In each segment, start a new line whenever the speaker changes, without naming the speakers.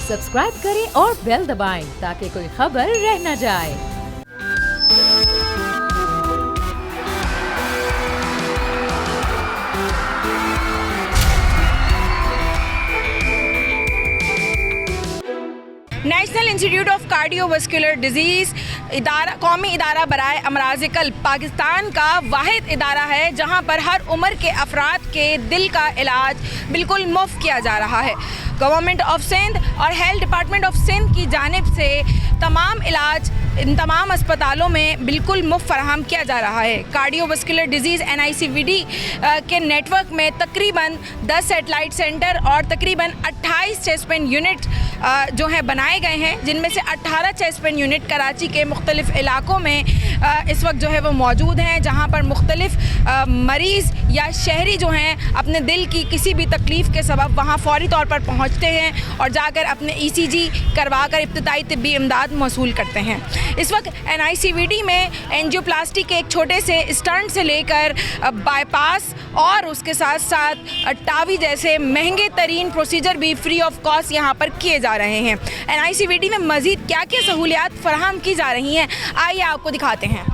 Subscribe करें और bell दबाएं ताकि कोई खबर रह न जाए।
National institute of cardiovascular disease कौमी इदारा बराए अमराज़ क़ल्ब पाकिस्तान का वाहिद इदारा है जहां पर हर उम्र के अफराद के दिल का इलाज बिल्कुल मुफ्त किया जा रहा है। गवर्नमेंट ऑफ सिंध और हेल्थ डिपार्टमेंट ऑफ सिंध की जानिब से तमाम इलाज इन तमाम अस्पतालों में बिल्कुल मुफ्त फराहम किया जा रहा है। कार्डियोवास्कुलर डिजीज़ NICVD के नेटवर्क में तकरीबन 10 सेटेलाइट सेंटर और तकरीबन 28 चेस्ट पेन यूनिट जो हैं बनाए गए हैं, जिनमें से 18 चेस्ट पेन यूनिट कराची के मुख्तलिफ़ इलाकों में इस वक्त जो है वो मौजूद हैं, जहां पर मुख्तलिफ़ मरीज़ या शहरी जो हैं अपने दिल की किसी भी तकलीफ़ के सबब वहां फ़ौरी तौर पर पहुंचते हैं और जाकर अपने ECG करवा कर इब्तिदाई तिब्बी इमदाद मौसूल करते हैं। इस वक्त NICVD में एंजियोप्लास्टी के एक छोटे से स्टंट से लेकर बाईपास और उसके साथ साथ टावी जैसे महंगे तरीन प्रोसीजर भी फ्री ऑफ कॉस्ट यहाँ पर किए जा रहे हैं। NICVD में मज़ीद क्या क्या सहूलियात फराहम की जा रही हैं, आइए आपको दिखाते हैं।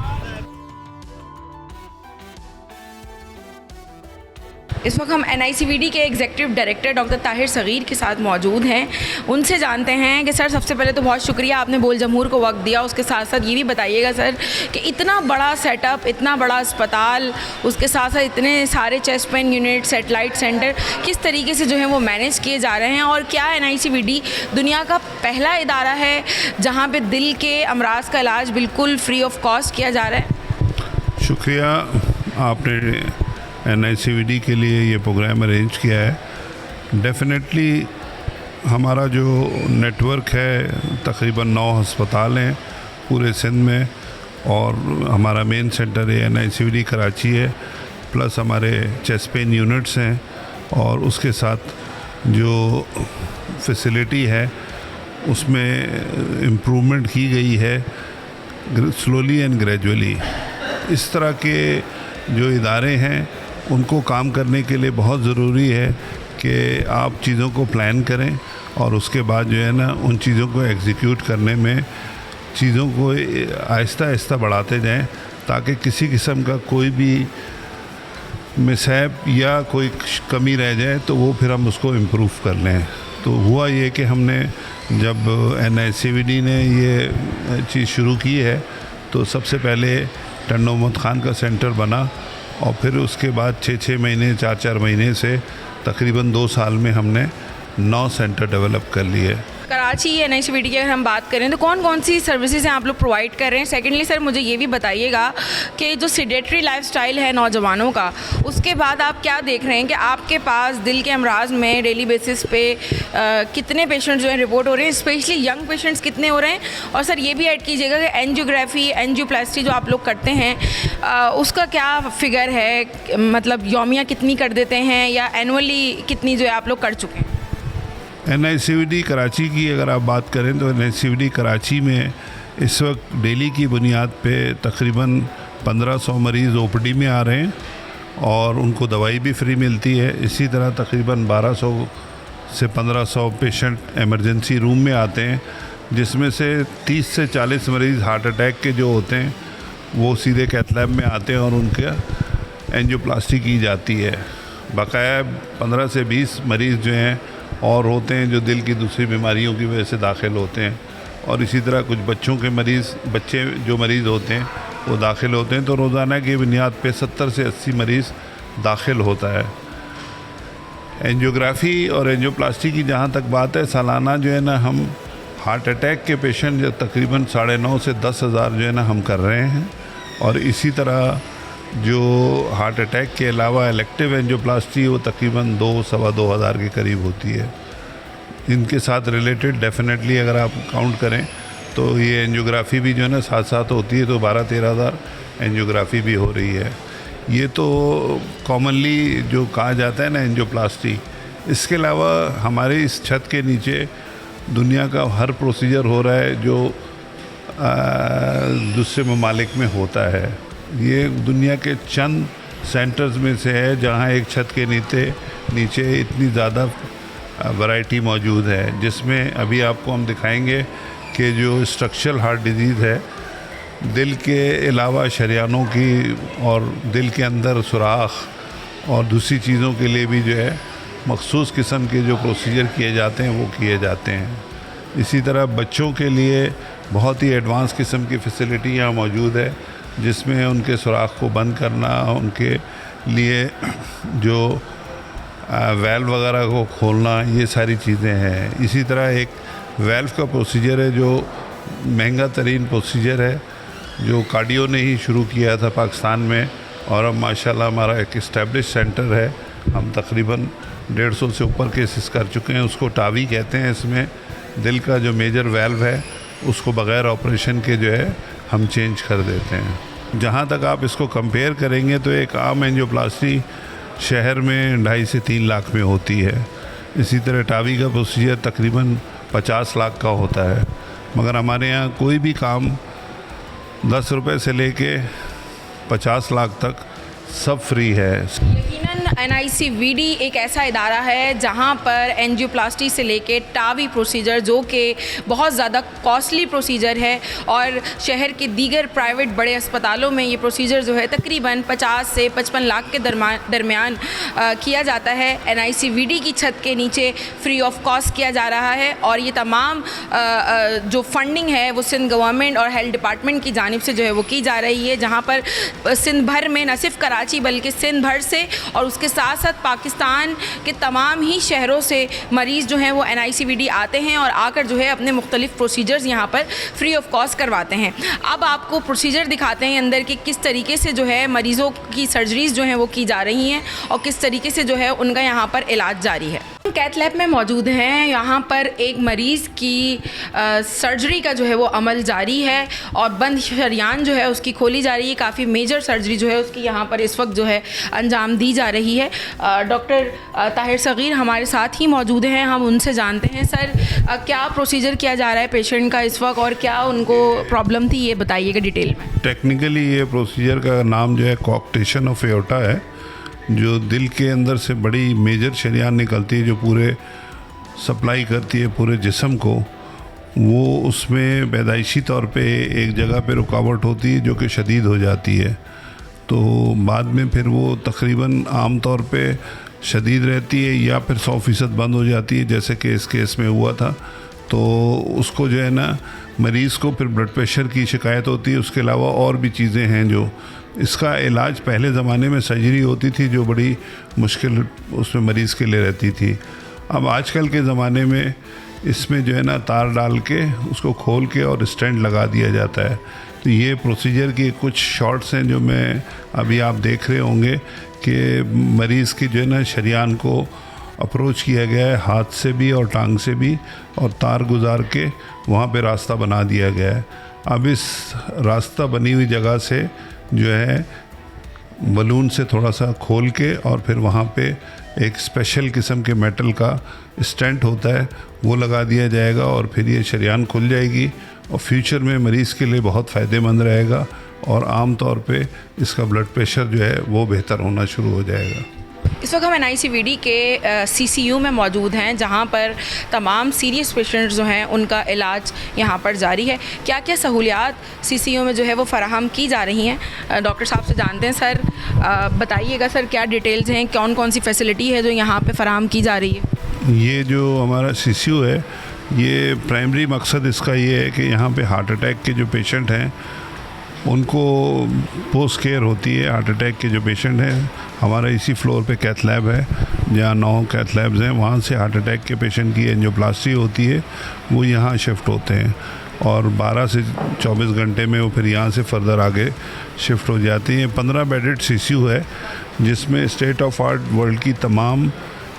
इस वक्त हम NICVD के executive director doctor Tahir Saghir के साथ मौजूद हैं। उनसे जानते हैं कि सर, सबसे पहले तो बहुत शुक्रिया आपने बोल जमहूर को वक्त दिया। उसके साथ साथ ये भी बताइएगा सर कि इतना बड़ा सेटअप, इतना बड़ा अस्पताल, उसके साथ साथ इतने सारे chest pain unit, satellite centre किस तरीके से जो है वो मैनेज किए जा रहे हैं, और क्या NICVD दुनिया का पहला इदारा है जहाँ पर दिल के अमराज का इलाज बिल्कुल फ्री ऑफ कॉस्ट किया जा रहा है?
शुक्रिया, आपने NICVD के लिए ये प्रोग्राम अरेंज किया है। डेफिनेटली हमारा जो नेटवर्क है, तकरीबन 9 अस्पताल हैं पूरे सिंध में, और हमारा मेन सेंटर है NICVD कराची है, प्लस हमारे चेस्ट पेन यूनिट्स हैं, और उसके साथ जो फैसिलिटी है उसमें इम्प्रूवमेंट की गई है स्लोली एंड ग्रेजुअली। इस तरह के जो इदारे हैं उनको काम करने के लिए बहुत ज़रूरी है कि आप चीज़ों को प्लान करें और उसके बाद जो है ना उन चीज़ों को एग्जीक्यूट करने में चीज़ों को आहिस्ता आहिस्ता बढ़ाते जाएं, ताकि किसी किस्म का कोई भी मिसहैप या कोई कमी रह जाए तो वो फिर हम उसको इम्प्रूव कर लें। तो हुआ ये कि हमने जब NICVD ने ये चीज़ शुरू की है तो सबसे पहले टंडो मोहम्मद ख़ान का सेंटर बना, और फिर उसके बाद 6-6 महीने 4-4 महीने से तकरीबन 2 साल में हमने 9 सेंटर डेवलप कर लिए।
कराची NICVD की अगर हम बात करें तो कौन कौन सी सर्विसेज हैं आप लोग प्रोवाइड कर रहे हैं? सेकेंडली सर, मुझे ये भी बताइएगा कि जो सीडेटरी लाइफस्टाइल है नौजवानों का, उसके बाद आप क्या देख रहे हैं कि आपके पास दिल के अमराज में डेली बेसिस पे कितने पेशेंट्स जो हैं रिपोर्ट हो रहे हैं, स्पेशली यंग पेशेंट्स कितने हो रहे हैं? और सर ये भी ऐड कीजिएगा कि एंजियोग्राफी, एंजियोप्लास्टी जो आप लोग करते हैं उसका क्या फ़िगर है, मतलब यौमिया कितनी कर देते हैं या एनुअली कितनी जो है आप लोग कर चुके हैं?
NICVD कराची की अगर आप बात करें तो NICVD कराची में इस वक्त डेली की बुनियाद पे तकरीबन 1500 मरीज़ OPD में आ रहे हैं और उनको दवाई भी फ्री मिलती है। इसी तरह तकरीबन 1200 से 1500 पेशेंट एमरजेंसी रूम में आते हैं, जिसमें से 30 से 40 मरीज़ हार्ट अटैक के जो होते हैं वो सीधे कैथ लैब में आते हैं और उनका एंजियोप्लास्टी की जाती है। बकाया 15 से 20 मरीज़ जो हैं और होते हैं जो दिल की दूसरी बीमारियों की वजह से दाखिल होते हैं, और इसी तरह कुछ बच्चे जो मरीज़ होते हैं वो दाखिल होते हैं। तो रोज़ाना की बुनियाद पे 70 से 80 मरीज़ दाखिल होता है। एंजियोग्राफी और एंजियोप्लास्टी की जहाँ तक बात है, सालाना जो है ना हम हार्ट अटैक के पेशेंट जो तकरीबन 9.5 से 10 हज़ार जो है ना हम कर रहे हैं, और इसी तरह जो हार्ट अटैक के अलावा इलेक्टिव एंजियोप्लास्टी वो तकरीबन 2-2.25 हज़ार के करीब होती है। इनके साथ रिलेटेड डेफिनेटली अगर आप काउंट करें तो ये एंजियोग्राफी भी जो है ना साथ साथ होती है, तो 12-13 हज़ार एंजियोग्राफी भी हो रही है। ये तो कॉमनली जो कहा जाता है ना एंजियोप्लास्टी। इसके अलावा हमारे इस छत के नीचे दुनिया का हर प्रोसीजर हो रहा है जो दूसरे ममालिक में होता है। ये दुनिया के चंद सेंटर्स में से है जहाँ एक छत के नीचे इतनी ज़्यादा वैरायटी मौजूद है, जिसमें अभी आपको हम दिखाएंगे कि जो स्ट्रक्चरल हार्ट डिजीज़ है, दिल के अलावा शरियानों की और दिल के अंदर सुराख और दूसरी चीज़ों के लिए भी जो है मखसूस किस्म के जो प्रोसीजर किए जाते हैं वो किए जाते हैं। इसी तरह बच्चों के लिए बहुत ही एडवांस किस्म की फैसिलिटी यहाँ मौजूद है, जिसमें उनके सुराख को बंद करना, उनके लिए जो वेल्व वगैरह को खोलना, ये सारी चीज़ें हैं। इसी तरह एक वेल्व का प्रोसीजर है जो महंगा तरीन प्रोसीजर है, जो कार्डियो ने ही शुरू किया था पाकिस्तान में, और अब माशाल्लाह हमारा एक इस्टेब्लिश सेंटर है। हम तकरीबन 150 से ऊपर केसेस कर चुके हैं। उसको टावी कहते हैं। इसमें दिल का जो मेजर वेल्व है उसको बग़ैर ऑपरेशन के जो है हम चेंज कर देते हैं। जहाँ तक आप इसको कंपेयर करेंगे तो एक आम एंजियोप्लास्टी शहर में 2.5 से 3 लाख में होती है। इसी तरह टावी का प्रोसीजर तकरीबन 50 लाख का होता है, मगर हमारे यहाँ कोई भी काम 10 रुपये से लेके 50 लाख तक सब फ्री है।
यकीनन NICVD एक ऐसा इदारा है जहां पर एंजियोप्लास्टी से लेके टावी प्रोसीजर, जो कि बहुत ज़्यादा कॉस्टली प्रोसीजर है, और शहर के दीगर प्राइवेट बड़े अस्पतालों में ये प्रोसीजर जो है तकरीबन 50 से 55 लाख के दरमियान किया जाता है। NICVD की छत के नीचे फ्री ऑफ कॉस्ट किया जा रहा है, और ये तमाम जो फंडिंग है वो सिंध गवर्नमेंट और हेल्थ डिपार्टमेंट की जानिब से जो है वो की जा रही है, जहाँ पर सिंध भर में न सिर्फ कराची बल्कि सिंध भर से और उसके साथ साथ पाकिस्तान के तमाम ही शहरों से मरीज़ जो हैं वो NICVD आते हैं और आकर जो है अपने मुख्तलिफ प्रोसीजर्स यहाँ पर फ्री ऑफ कॉस्ट करवाते हैं। अब आपको प्रोसीजर दिखाते हैं अंदर कि किस तरीके से जो है मरीज़ों की सर्जरीज़ जो हैं वो की जा रही हैं और किस तरीके से जो है उनका यहाँ पर इलाज जारी है। कैथ लैब में मौजूद हैं। यहाँ पर एक मरीज़ की सर्जरी का जो है वो अमल जारी है और बंद शरियान जो है उसकी खोली जा रही है। काफ़ी मेजर सर्जरी जो है उसकी यहाँ पर इस वक्त जो है अंजाम दी जा रही है। डॉक्टर ताहिर सगीर हमारे साथ ही मौजूद हैं, हम उनसे जानते हैं। सर, क्या प्रोसीजर किया जा रहा है पेशेंट का इस वक्त और क्या उनको प्रॉब्लम थी, ये बताइएगा डिटेल में।
टेक्निकली ये प्रोसीजर का नाम जो है कोआक्टेशन ऑफ एओर्टा है, जो दिल के अंदर से बड़ी मेजर शरियान निकलती है जो पूरे सप्लाई करती है पूरे जिस्म को। वो उसमें पैदाइशी तौर पे एक जगह पे रुकावट होती है जो कि शदीद हो जाती है, तो बाद में फिर वो तकरीबन आम तौर पे शदीद रहती है या फिर 100% बंद हो जाती है, जैसे कि इस केस में हुआ था। तो उसको जो है ना मरीज़ को फिर ब्लड प्रेशर की शिकायत होती है। उसके अलावा और भी चीज़ें हैं जो इसका इलाज पहले ज़माने में सर्जरी होती थी जो बड़ी मुश्किल उसमें मरीज़ के लिए रहती थी। अब आजकल के ज़माने में इसमें जो है ना तार डाल के उसको खोल के और स्टेंट लगा दिया जाता है। तो ये प्रोसीजर की कुछ शॉट्स हैं जो मैं अभी आप देख रहे होंगे कि मरीज़ की जो है ना शरियान को अप्रोच किया गया है हाथ से भी और टांग से भी, और तार गुजार के वहाँ पे रास्ता बना दिया गया है। अब इस रास्ता बनी हुई जगह से जो है बलून से थोड़ा सा खोल के और फिर वहाँ पे एक स्पेशल किस्म के मेटल का स्टेंट होता है वो लगा दिया जाएगा और फिर ये शरियान खुल जाएगी और फ्यूचर में मरीज़ के लिए बहुत फ़ायदेमंद रहेगा और आम तौर पे इसका ब्लड प्रेशर जो है वो बेहतर होना शुरू हो जाएगा।
इस वक्त हम NICVD के CCU में मौजूद हैं, जहां पर तमाम सीरियस पेशेंट्स जो हैं उनका इलाज यहां पर जारी है। क्या क्या सहूलियात CCU में जो है वो फराहम की जा रही हैं, डॉक्टर साहब से जानते हैं। सर, बताइएगा सर, क्या डिटेल्स हैं, कौन कौन सी फैसिलिटी है जो यहाँ पे फराहम की जा रही है।
ये जो हमारा CCU है, ये प्राइमरी मकसद इसका ये है कि यहाँ पे हार्ट अटैक के जो पेशेंट हैं उनको पोस्ट केयर होती है। हार्ट अटैक के जो पेशेंट हैं, हमारा इसी फ्लोर पे कैथ लैब है जहाँ 9 कैथ लैब्स हैं। वहाँ से हार्ट अटैक के पेशेंट की एंजियोप्लास्टी होती है, वो यहाँ शिफ्ट होते हैं और 12 से 24 घंटे में वो फिर यहाँ से फर्दर आगे शिफ्ट हो जाती हैं। 15 बेडेड CCU है जिसमें स्टेट ऑफ आर्ट वर्ल्ड की तमाम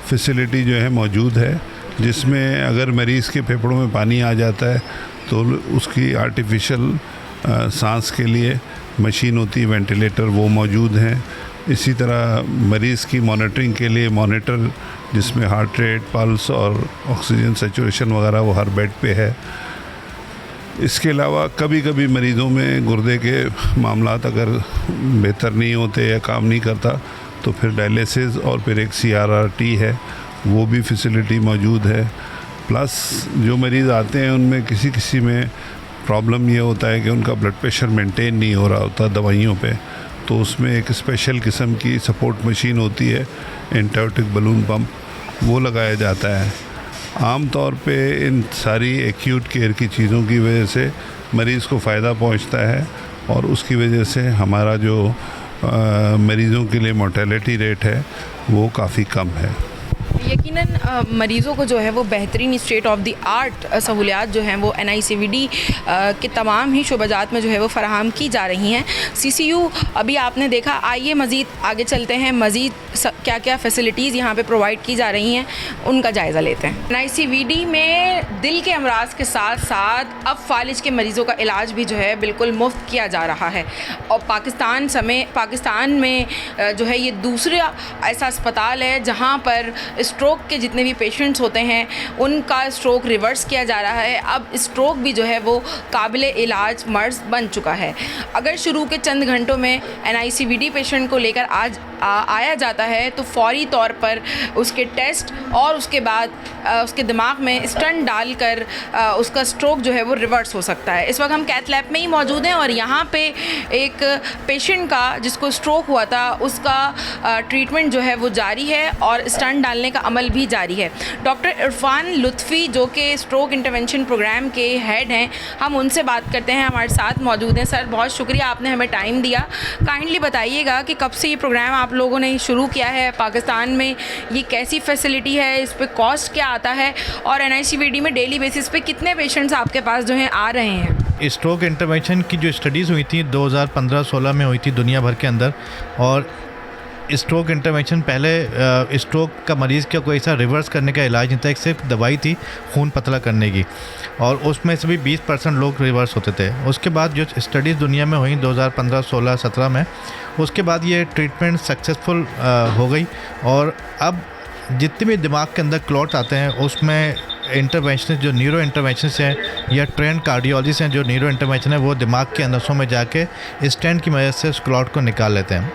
फैसिलिटी जो है मौजूद है, जिसमें अगर मरीज़ के फेफड़ों में पानी आ जाता है तो उसकी आर्टिफिशियल सांस के लिए मशीन होती है, वेंटिलेटर, वो मौजूद हैं। इसी तरह मरीज़ की मॉनिटरिंग के लिए मॉनिटर जिसमें हार्ट रेट, पल्स और ऑक्सीजन सैचुरेशन वगैरह वो हर बेड पे है। इसके अलावा कभी कभी मरीज़ों में गुर्दे के मामलात अगर बेहतर नहीं होते या काम नहीं करता तो फिर डायलिसिस और फिर एक CRRT है, वो भी फैसिलिटी मौजूद है। प्लस जो मरीज़ आते हैं उनमें किसी किसी में प्रॉब्लम ये होता है कि उनका ब्लड प्रेशर मेंटेन नहीं हो रहा होता दवाइयों पे, तो उसमें एक स्पेशल किस्म की सपोर्ट मशीन होती है, एंटायोटिक बलून पंप, वो लगाया जाता है। आम तौर पे इन सारी एक्यूट केयर की चीज़ों की वजह से मरीज़ को फ़ायदा पहुंचता है और उसकी वजह से हमारा जो मरीज़ों के लिए मोर्टेलिटी रेट है वो काफ़ी कम है।
यकीनन मरीज़ों को जो है वो बेहतरीन स्टेट ऑफ द आर्ट सहूलियात जो हैं वो NICVD के तमाम ही शोबाजात में जो है वो फ़राहम की जा रही हैं। CCU अभी आपने देखा, आइए मज़ीद आगे चलते हैं, मज़ीद क्या क्या फ़ैसिलिटीज़ यहाँ पे प्रोवाइड की जा रही हैं उनका जायज़ा लेते हैं। NICVD में दिल के अमराज के साथ साथ अब फालिज के मरीज़ों का इलाज भी जो है बिल्कुल मुफ्त किया जा रहा है और पाकिस्तान में जो है ये दूसरा ऐसा अस्पताल है जहाँ पर स्ट्रोक के जितने भी पेशेंट्स होते हैं उनका स्ट्रोक रिवर्स किया जा रहा है। अब स्ट्रोक भी जो है वो काबिल इलाज मर्ज़ बन चुका है। अगर शुरू के चंद घंटों में NICVD पेशेंट को लेकर आया जाता है तो फौरी तौर पर उसके टेस्ट और उसके बाद उसके दिमाग में स्टंट डालकर उसका स्ट्रोक जो है वो रिवर्स हो सकता है। इस वक्त हम कैथ लैब में ही मौजूद हैं और यहाँ पे एक पेशेंट का जिसको स्ट्रोक हुआ था उसका ट्रीटमेंट जो है वो जारी है और स्टंट डालने का अमल भी जारी है। डॉक्टर इरफान लुत्फ़ी जो कि स्ट्रोक इंटरवेंशन प्रोग्राम के हेड हैं, हम उनसे बात करते हैं, हमारे साथ मौजूद हैं। सर, बहुत शुक्रिया आपने हमें टाइम दिया। काइंडली बताइएगा कि कब से ये प्रोग्राम आप लोगों ने शुरू किया है, पाकिस्तान में ये कैसी फैसिलिटी है, इस पर कॉस्ट क्या आता है और NICVD में डेली बेसिस पे कितने पेशेंट्स आपके पास जो हैं आ रहे हैं?
स्ट्रोक इंटरवेंशन की जो स्टडीज़ हुई थी 2015-16 में हुई थी दुनिया भर के अंदर, और स्ट्रोक इंटरवेंशन पहले स्ट्रोक का मरीज़ का कोई ऐसा रिवर्स करने का इलाज नहीं था, एक सिर्फ दवाई थी खून पतला करने की और उसमें से भी 20% लोग रिवर्स होते थे। उसके बाद जो स्टडीज़ दुनिया में हुई 2015, 16, 17 में, उसके बाद ये ट्रीटमेंट सक्सेसफुल हो गई और अब जितने भी दिमाग के अंदर क्लॉट आते हैं उसमें इंटरवेंशन जो न्यूरो इंटरवेंशन हैं या ट्रेंड कार्डियोलॉजिस्ट हैं जो न्यूरो इंटरवेंशन है वो दिमाग के अंदर में जाके स्टेंट की मदद से उस क्लॉट को निकाल लेते हैं।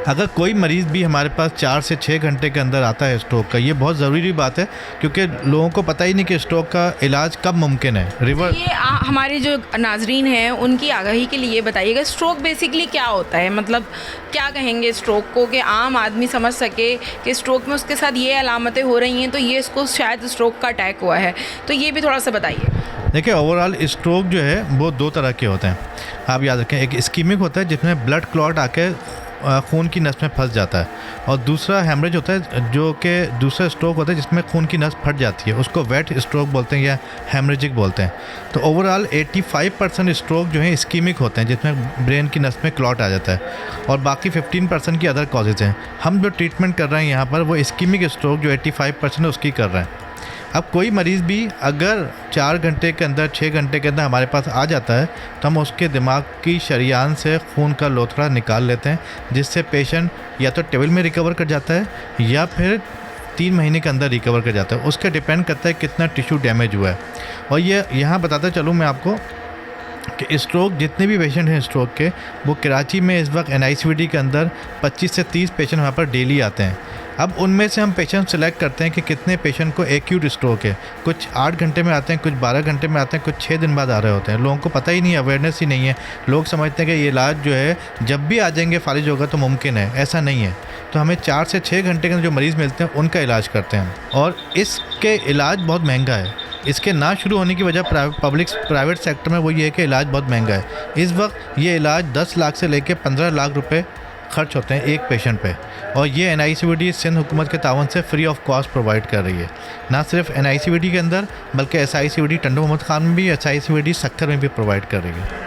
अगर कोई मरीज़ भी हमारे पास 4 से 6 घंटे के अंदर आता है स्ट्रोक का, ये बहुत ज़रूरी बात है क्योंकि लोगों को पता ही नहीं कि स्ट्रोक का इलाज कब मुमकिन है।
ये हमारे जो नाजरीन हैं उनकी आगाही के लिए बताइएगा, स्ट्रोक बेसिकली क्या होता है, मतलब क्या कहेंगे स्ट्रोक को कि आम आदमी समझ सके कि स्ट्रोक में उसके साथ ये अलामतें हो रही हैं तो ये इसको शायद स्ट्रोक का अटैक हुआ है, तो ये भी थोड़ा सा बताइए।
देखिए, ओवरऑल स्ट्रोक जो है वो 2 तरह के होते हैं, आप याद रखें। एक इस्कीमिक होता है जिसमें ब्लड क्लॉट आके खून की नस में फंस जाता है, और दूसरा हेमरेज होता है जो कि दूसरा स्ट्रोक होता है जिसमें खून की नस फट जाती है, उसको वेट स्ट्रोक बोलते हैं या हेमरेजिक बोलते हैं। तो ओवरऑल 85% स्ट्रोक जो है इस्कीमिक होते हैं जिसमें ब्रेन की नस में क्लॉट आ जाता है और बाकी 15% की अदर कॉजेज़ हैं। हम जो ट्रीटमेंट कर रहे हैं यहाँ पर वो इस्कीमिक स्ट्रोक जो 85% है उसकी कर रहे हैं। अब कोई मरीज़ भी अगर 4 घंटे के अंदर 6 घंटे के अंदर हमारे पास आ जाता है तो हम उसके दिमाग की शरीयान से खून का लोथड़ा निकाल लेते हैं, जिससे पेशेंट या तो टेबल में रिकवर कर जाता है या फिर 3 महीने के अंदर रिकवर कर जाता है। उसका डिपेंड करता है कितना टिश्यू डैमेज हुआ है। और ये यहाँ बताता चलूँ मैं आपको कि स्ट्रोक जितने भी पेशेंट हैं स्ट्रोक के, वो कराची में इस वक्त NICVD के अंदर 25 से 30 पेशेंट वहाँ पर डेली आते हैं। अब उनमें से हम पेशेंट सेलेक्ट करते हैं कि कितने पेशेंट को एक्यूट स्ट्रोक है। कुछ 8 घंटे में आते हैं, कुछ 12 घंटे में आते हैं, कुछ 6 दिन बाद आ रहे होते हैं। लोगों को पता ही नहीं, अवेयरनेस ही नहीं है। लोग समझते हैं कि ये इलाज जो है जब भी आ जाएंगे फालिज होगा तो मुमकिन है, ऐसा नहीं है। तो हमें 4 से 6 घंटे के जो मरीज़ मिलते हैं उनका इलाज करते हैं और इसके इलाज बहुत महंगा है। इसके ना शुरू होने की वजह प्राइवेट सेक्टर में वो ये है कि इलाज बहुत महंगा है। इस वक्त ये इलाज 10 लाख से लेकर 15 लाख रुपए खर्च होते हैं एक पेशेंट पे, और ये NICVD सिंध हुकूमत के तावन से फ्री ऑफ कॉस्ट प्रोवाइड कर रही है। ना सिर्फ NICVD के अंदर बल्कि SICVD टंडो मोहम्मद खान में भी, SICVD सक्कर में भी प्रोवाइड कर रही है।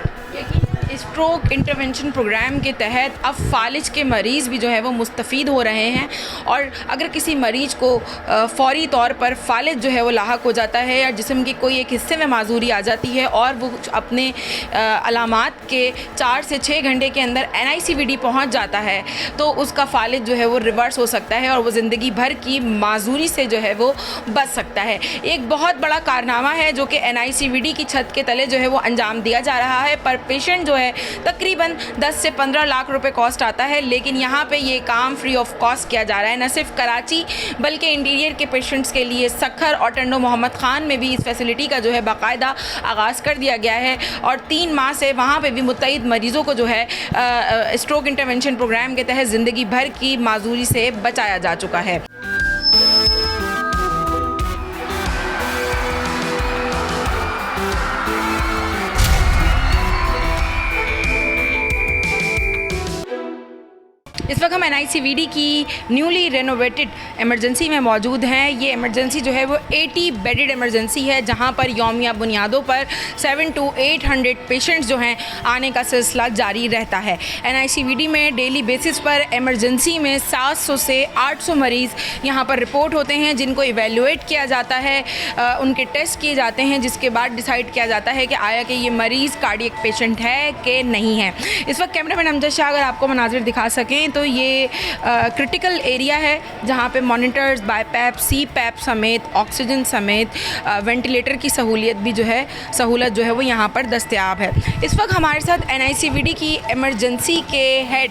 स्ट्रोक इंटरवेंशन प्रोग्राम के तहत अब फालिज के मरीज़ भी जो है वो मुस्तफ़ीद हो रहे हैं और अगर किसी मरीज़ को फ़ौरी तौर पर फालिज जो है वो लाहक हो जाता है या जिस्म के कोई एक हिस्से में माजूरी आ जाती है और वो अपने अलामात के 4 से 6 घंटे के अंदर NICVD पहुंच जाता है तो उसका फालिज जो है वो रिवर्स हो सकता है और वो ज़िंदगी भर की माजूरी से जो है वो बच सकता है। एक बहुत बड़ा कारनामा है जो कि NICVD की छत के तले जो है वो अंजाम दिया जा रहा है, पर पेशेंट जो है तकरीबन 10 से 15 लाख रुपए कॉस्ट आता है, लेकिन यहाँ पे ये काम फ्री ऑफ कॉस्ट किया जा रहा है। न सिर्फ कराची बल्कि इंटीरियर के पेशेंट्स के लिए सखर और टंडो मोहम्मद ख़ान में भी इस फैसिलिटी का जो है बाकायदा आगाज़ कर दिया गया है और 3 माह से वहाँ पे भी मुत्तईद मरीज़ों को जो है स्ट्रोक इंटरवेंशन प्रोग्राम के तहत ज़िंदगी भर की माजूरी से बचाया जा चुका है। इस वक्त हम NICVD की न्यूली रेनोवेटेड इमरजेंसी में मौजूद हैं। ये इमरजेंसी जो है वो 80 बेडेड इमरजेंसी है, जहां पर यौमिया बुनियादों पर 700 to 800 पेशेंट्स जो हैं आने का सिलसिला जारी रहता है। NICVD में डेली बेसिस पर इमरजेंसी में 700 से 800 मरीज़ यहाँ पर रिपोर्ट होते हैं, जिनको इवेल्युएट किया जाता है, उनके टेस्ट किए जाते हैं, जिसके बाद डिसाइड किया जाता है कि आया कि ये मरीज़ कार्डियक पेशेंट है कि नहीं है। इस वक्त कैमरामैन अमजद शाह अगर आपको मनाजिर दिखा सकें तो ये क्रिटिकल एरिया है जहाँ पे मॉनिटर्स, बाईपैप, CPAP समेत ऑक्सीजन समेत वेंटिलेटर की सहूलत जो है वो यहाँ पर दस्तयाब है। इस वक्त हमारे साथ NICVD की इमरजेंसी के head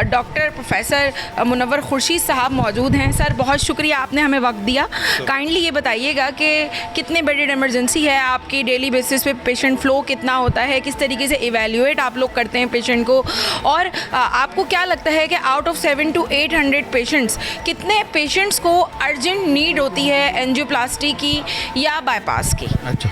doctor professor Munawwar Khurshid sahab मौजूद हैं। सर, बहुत शुक्रिया आपने हमें वक्त दिया। काइंडली ये बताइएगा कि कितने बेडेड इमरजेंसी है आपकी, डेली बेसिस पे पेशेंट फ्लो कितना होता है, किस तरीके से इवेल्युएट आप लोग करते हैं पेशेंट को, और आपको क्या लगता है कि आउट ऑफ 700 to 800 पेशेंट्स कितने पेशेंट्स को अर्जेंट नीड होती है एंजियोप्लास्टी की या बाईपास की?
अच्छा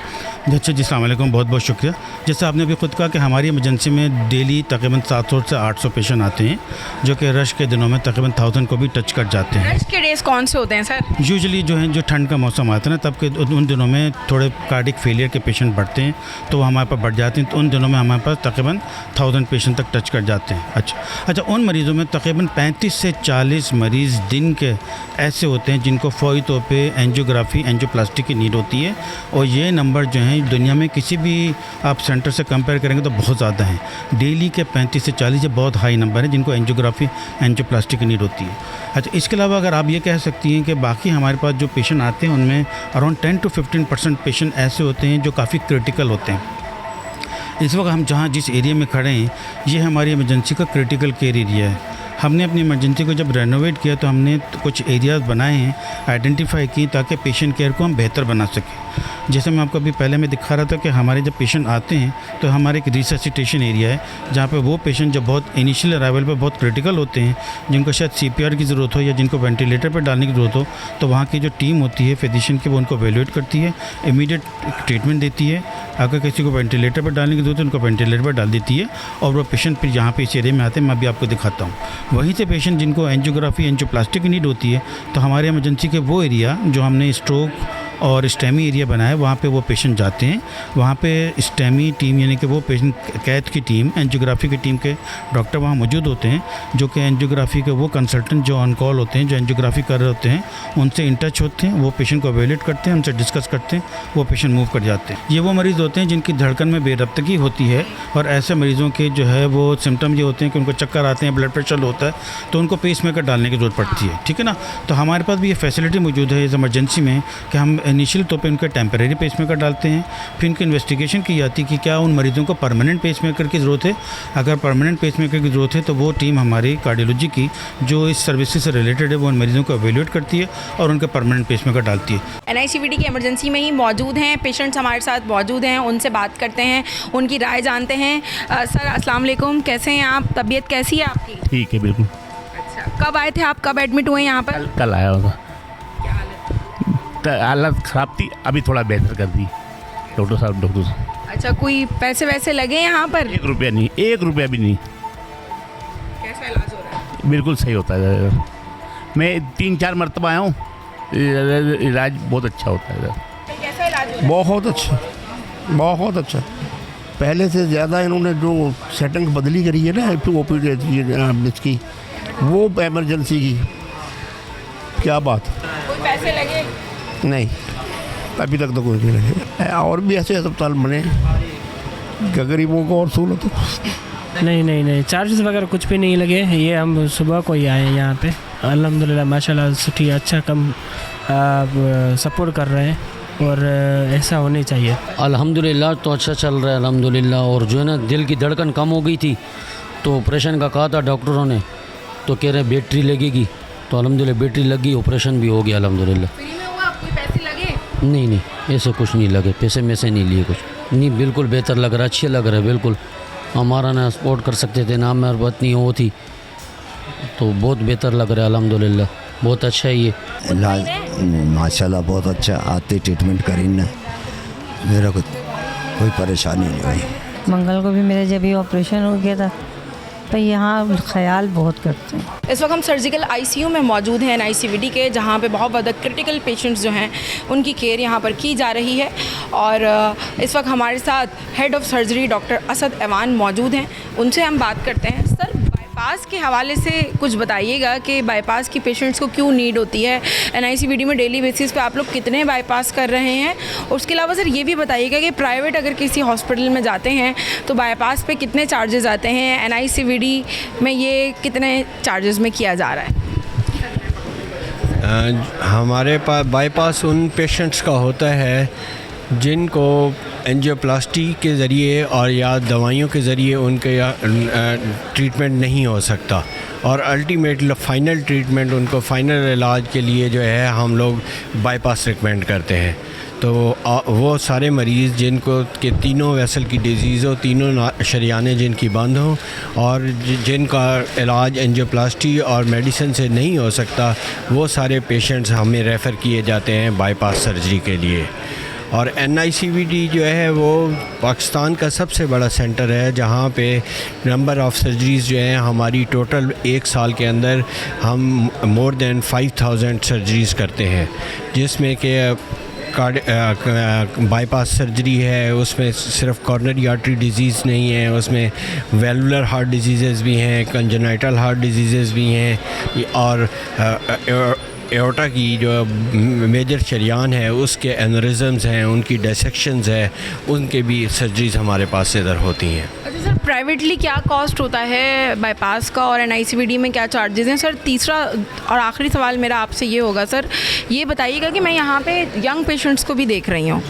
जी, अस्सलाम वालेकुम, बहुत बहुत शुक्रिया। जैसे आपने अभी खुद कहा कि हमारी इमरजेंसी में डेली तकरीबन 700 से 800 पेशेंट आते हैं, जो कि रश के दिनों में तकरीबन 1000 को भी टच कर जाते हैं।
रश के डेज कौन से होते हैं सर?
यूजुअली जो है, जो ठंड का मौसम आता है ना, तब के उन दिनों में थोड़े कार्डिक फेलियर के पेशेंट बढ़ते हैं, तो वो हमारे पास बढ़ जाते हैं। तो उन दिनों में हमारे पास तकरीबन 1000 पेशेंट तक टच कर जाते हैं। अच्छा, उन मरीज़ों में तकरीबन 35 से 40 मरीज़ दिन के ऐसे होते हैं जिनको फौरी तौर पर एंजियोग्राफी, एंजियोप्लास्टी की नीड होती है, और ये नंबर जो है दुनिया में किसी भी आप सेंटर से कंपेयर करेंगे तो बहुत ज़्यादा हैं। डेली के 35 से 40 ये बहुत हाई नंबर है जिनको एंजियोग्राफी, एंजियोप्लास्टी की नीड होती है। अच्छा, इसके अलावा अगर आप ये कह सकती हैं कि बाकी हमारे पास जो पेशेंट आते हैं उनमें अराउंड 10 to 15% पेशेंट ऐसे होते हैं जो काफ़ी क्रिटिकल होते हैं। इस वक्त हम जिस एरिया में खड़े हैं, ये हमारी इमरजेंसी का क्रिटिकल केयर एरिया है। हमने अपनी इमरजेंसी को जब रेनोवेट किया तो हमने कुछ एरियाज़ बनाए हैं, आइडेंटिफाई किए, ताकि पेशेंट केयर को हम बेहतर बना सकें। जैसे मैं आपको अभी पहले मैं दिखा रहा था कि हमारे जब पेशेंट आते हैं तो हमारे एक रिससिटेशन एरिया है, जहाँ पे वो पेशेंट जो बहुत इनिशियल अराइवल पे बहुत क्रिटिकल होते हैं, जिनको शायद CPR की ज़रूरत हो या जिनको वेंटिलेटर पर डालने की ज़रूरत हो, तो वहाँ की जो टीम होती है फिजिशियन की, वो उनको एवेल्युएट करती है, इमीडिएट ट्रीटमेंट देती है। अगर किसी को वेंटिलेटर पर डालने की ज़रूरत है, उनको वेंटिलेटर पर डाल देती है, और वो पेशेंट फिर यहाँ पे इस एरिया में आते हैं। मैं अभी आपको दिखाता हूँ। वहीं से पेशेंट जिनको एंजियोग्राफी, एंजियोप्लास्टी की नीड होती है, तो हमारे इमरजेंसी के वो एरिया जो हमने स्ट्रोक और स्टेमी एरिया बनाया, वहाँ पे वो पेशेंट जाते हैं। वहाँ पे स्टेमी टीम यानी कि वो पेशेंट कैथ की टीम, एंजियोग्राफी की टीम के डॉक्टर वहाँ मौजूद होते हैं, जो कि एंजियोग्राफी के वो कंसल्टेंट जो ऑन कॉल होते हैं, जो एंजियोग्राफी कर रहे होते हैं, उनसे इन टच होते हैं, वो पेशेंट को एवेल्युएट करते हैं, उनसे डिस्कस करते हैं, वो पेशेंट मूव कर जाते हैं। ये वो मरीज़ होते हैं जिनकी धड़कन में बेरब्तगी होती है, और ऐसे मरीज़ों के जो है वो सिम्टम ये होते हैं कि उनको चक्कर आते हैं, ब्लड प्रेशर होता है, तो उनको पेसमेकर डालने की ज़रूरत पड़ती है। ठीक है ना? तो हमारे पास भी ये फैसिलिटी मौजूद है इस इमरजेंसी में कि हम इनिशियल तौर पर उनके टेम्परेरी पेसमेकर डालते हैं, फिर उनकी इन्वेस्टिगेशन की जाती है कि क्या उन मरीज़ों को परमानेंट पेसमेकर की ज़रूरत है। अगर परमानेंट पेसमेकर की ज़रूरत है तो वो टीम हमारी कार्डियोलॉजी की जो इस सर्विसेज से रिलेटेड है, वो उन मरीज़ों को एवेल्युएट करती है और उनके परमानेंट पेसमेकर डालती है।
NICVD की इमरजेंसी में ही मौजूद हैं पेशेंट्स, हमारे साथ मौजूद हैं, उनसे बात करते हैं, उनकी राय जानते हैं। सर, अस्सलाम वालेकुम, कैसे हैं आप? तबीयत कैसी है आपकी?
ठीक है, बिल्कुल।
अच्छा, कब आए थे आप, कब एडमिट हुए यहाँ पर?
कल आया होगा। हालत ख़राब थी, अभी थोड़ा बेहतर कर दी डॉक्टर साहब।
अच्छा, कोई पैसे वैसे लगे यहाँ पर?
1 रुपया नहीं, 1 रुपया भी नहीं।
कैसा इलाज हो रहा है?
बिल्कुल सही होता है। मैं 3-4 मरतबा आया हूँ, इलाज बहुत अच्छा होता है।
कैसा इलाज?
बहुत अच्छा, बहुत अच्छा। पहले से ज़्यादा इन्होंने जो सेटिंग बदली करी है ना, इसकी वो एमरजेंसी की, क्या बात।
कोई पैसे लगे?
नहीं, अभी तक तो कोई नहीं लगे। और भी ऐसे अस्पताल बने क्या गरीबों को और सहूलत हो।
नहीं, चार्जेस वगैरह कुछ भी नहीं लगे। ये हम सुबह को ही आए हैं यहाँ पे, अल्हम्दुलिल्लाह माशाल्लाह, ठीक अच्छा कम सपोर्ट कर रहे हैं, और ऐसा होने चाहिए।
अल्हम्दुलिल्लाह तो अच्छा चल रहा है अल्हम्दुलिल्लाह। और जो है ना दिल की धड़कन कम हो गई थी तो ऑपरेशन का कहा था डॉक्टरों ने, तो कह रहे बैटरी लगेगी, तो अल्हम्दुलिल्लाह बैटरी लगी, ऑपरेशन भी हो गया अल्हम्दुलिल्लाह।
फ्री में हुआ? कोई पैसे लगे?
नहीं ऐसे कुछ नहीं लगे, पैसे में से नहीं लिए कुछ नहीं। बिल्कुल बेहतर लग रहा है, अच्छे लग रहा है बिल्कुल। हमारा ना सपोर्ट कर सकते थे ना, मेरी पत्नी वो थी, तो बहुत बेहतर लग रहा है अल्हम्दुलिल्लाह। बहुत अच्छा है ये
इलाज, माशाल्लाह बहुत अच्छा। आते ट्रीटमेंट करी ना, मेरा कोई परेशानी नहीं हुई।
मंगल को भी मेरे जब भी ऑपरेशन हो गया था, पर यहाँ ख्याल बहुत करते हैं।
इस वक्त हम सर्जिकल आईसीयू में मौजूद हैं NICVD के, जहाँ पे बहुत ज़्यादा क्रिटिकल पेशेंट्स जो हैं उनकी केयर यहाँ पर की जा रही है। और इस वक्त हमारे साथ head of surgery doctor Asad Aiwan मौजूद हैं, उनसे हम बात करते हैं। सर, बाईपास के हवाले से कुछ बताइएगा कि बाईपास की पेशेंट्स को क्यों नीड होती है? NICVD में डेली बेसिस पे आप लोग कितने बाईपास कर रहे हैं? और उसके अलावा सर ये भी बताइएगा कि प्राइवेट अगर किसी हॉस्पिटल में जाते हैं तो बाईपास पे कितने चार्जेस आते हैं? NICVD में ये कितने चार्जेस में किया जा रहा है?
हमारे पास बाईपास उन पेशेंट्स का होता है जिनको एंजियोप्लास्टी के ज़रिए और या दवाइयों के ज़रिए उनके ट्रीटमेंट नहीं हो सकता, और अल्टीमेट फाइनल ट्रीटमेंट उनको फाइनल इलाज के लिए जो है हम लोग बाईपास रिकमेंड करते हैं। तो वो सारे मरीज़ जिनको के तीनों वेसल की डिजीज़ हो, तीनों शरियाने जिनकी बंद हों और जिनका इलाज एंजियोप्लास्टी और मेडिसिन से नहीं हो सकता, वो सारे पेशेंट्स हमें रेफ़र किए जाते हैं बाईपास सर्जरी के लिए। और NICVD जो है वो पाकिस्तान का सबसे बड़ा सेंटर है जहाँ पे नंबर ऑफ़ सर्जरीज़ जो हैं हमारी टोटल एक साल के अंदर हम मोर देन 5000 सर्जरीज़ करते हैं, जिसमें कि बाईपास सर्जरी है, उसमें सिर्फ कॉर्नरी आर्टरी डिजीज़ नहीं है, उसमें वेलुलर हार्ट डिजीज़ भी हैं, कंजेनाइटल हार्ट डिजीज़ भी हैं, और एओर्टा की जो मेजर शरियान है उसके एनरिज़म्स हैं, उनकी डिसेक्शंस है, उनके भी सर्जरीज़ हमारे पास इधर होती हैं।
अच्छा सर, प्राइवेटली क्या कॉस्ट होता है बाईपास का और NICVD में क्या चार्जेस हैं? सर, तीसरा और आखिरी सवाल मेरा आपसे ये होगा, सर ये बताइएगा कि मैं यहाँ पे यंग पेशेंट्स को भी देख रही हूँ,